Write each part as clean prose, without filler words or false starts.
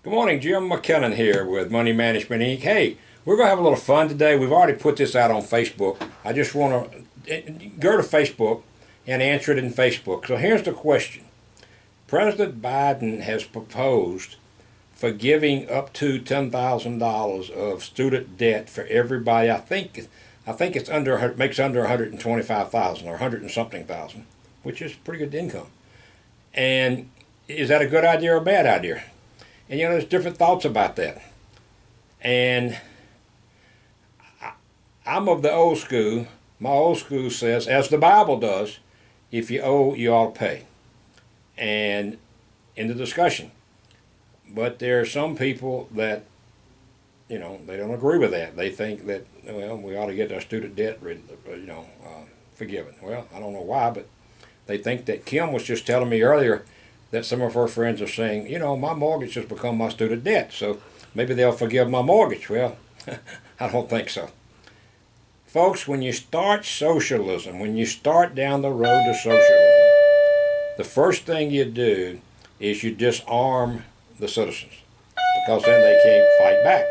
Good morning, Jim McKinnon here with Money Management Inc. Hey, we're going to have a little fun today. We've already put this out on Facebook. I just want to go to Facebook and answer it in Facebook. So here's the question. President Biden has proposed forgiving up to $10,000 of student debt for everybody. I think it's makes under 125,000 or 100 and something thousand, which is pretty good income. And is that a good idea or a bad idea? And there's different thoughts about that. And I'm of the old school. My old school says, as the Bible does, if you owe, you ought to pay. And in the discussion. But there are some people that, they don't agree with that. They think that, well, we ought to get our student debt, forgiven. Well, I don't know why, but they think that Kim was just telling me earlier that some of her friends are saying, my mortgage has become my student debt, so maybe they'll forgive my mortgage. Well, I don't think so. Folks, when you start socialism, when you start down the road to socialism, the first thing you do is you disarm the citizens, because then they can't fight back.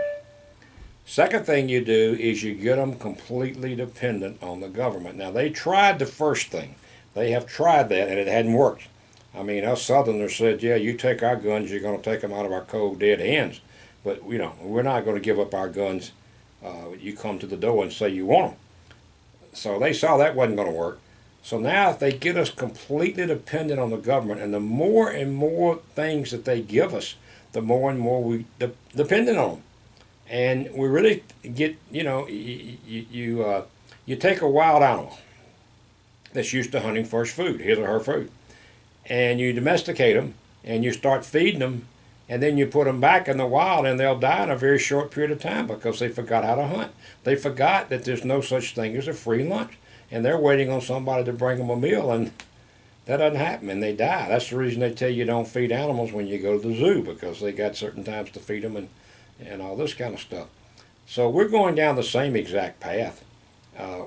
Second thing you do is you get them completely dependent on the government. Now, they tried the first thing. They have tried that, and it hadn't worked. I mean, us Southerners said, yeah, you take our guns, you're going to take them out of our cold, dead hands. But, we're not going to give up our guns. You come to the door and say you want them. So they saw that wasn't going to work. So now if they get us completely dependent on the government, and the more and more things that they give us, the more and more we dependent on them. And we really get, you take a wild animal that's used to hunting for his food, his or her food, and you domesticate them, and you start feeding them, and then you put them back in the wild, and they'll die in a very short period of time because they forgot how to hunt. They forgot that there's no such thing as a free lunch, and they're waiting on somebody to bring them a meal, and that doesn't happen, and they die. That's the reason they tell you don't feed animals when you go to the zoo, because they got certain times to feed them and all this kind of stuff. So we're going down the same exact path.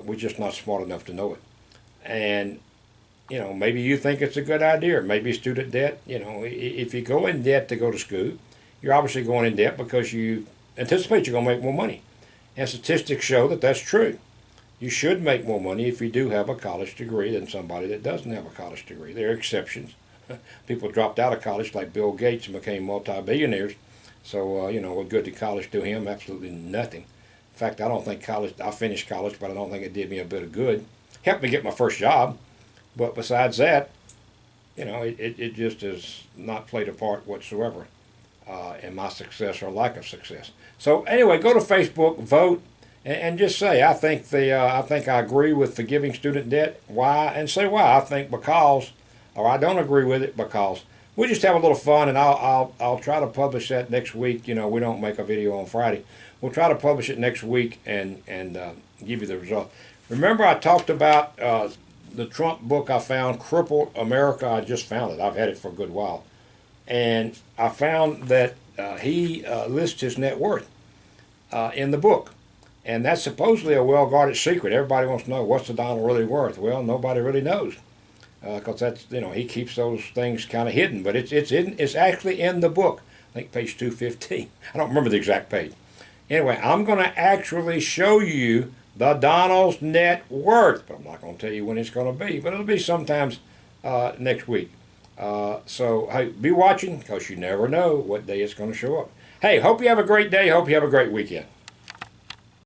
We're just not smart enough to know it. And maybe you think it's a good idea. Maybe student debt, if you go in debt to go to school, you're obviously going in debt because you anticipate you're going to make more money. And statistics show that that's true. You should make more money if you do have a college degree than somebody that doesn't have a college degree. There are exceptions. People dropped out of college like Bill Gates and became multi-billionaires. So, what good did college do him? Absolutely nothing. In fact, I don't think I finished college, but I don't think it did me a bit of good. Helped me get my first job. But besides that, it just has not played a part whatsoever in my success or lack of success. So anyway, go to Facebook, vote, and just say I think I agree with forgiving student debt. Why? And say why. I think because, or I don't agree with it because. We just have a little fun, and I'll try to publish that next week. We don't make a video on Friday. We'll try to publish it next week and give you the result. Remember, I talked about the Trump book I found, Crippled America. I just found it. I've had it for a good while. And I found that he lists his net worth in the book. And that's supposedly a well-guarded secret. Everybody wants to know, what's the dollar really worth? Well, nobody really knows. Because that's, he keeps those things kind of hidden. But it's actually in the book. I think page 215. I don't remember the exact page. Anyway, I'm going to actually show you the Donald's net worth, but I'm not going to tell you when it's going to be, but it'll be sometimes next week. So, hey, be watching, because you never know what day it's going to show up. Hey, hope you have a great day. Hope you have a great weekend.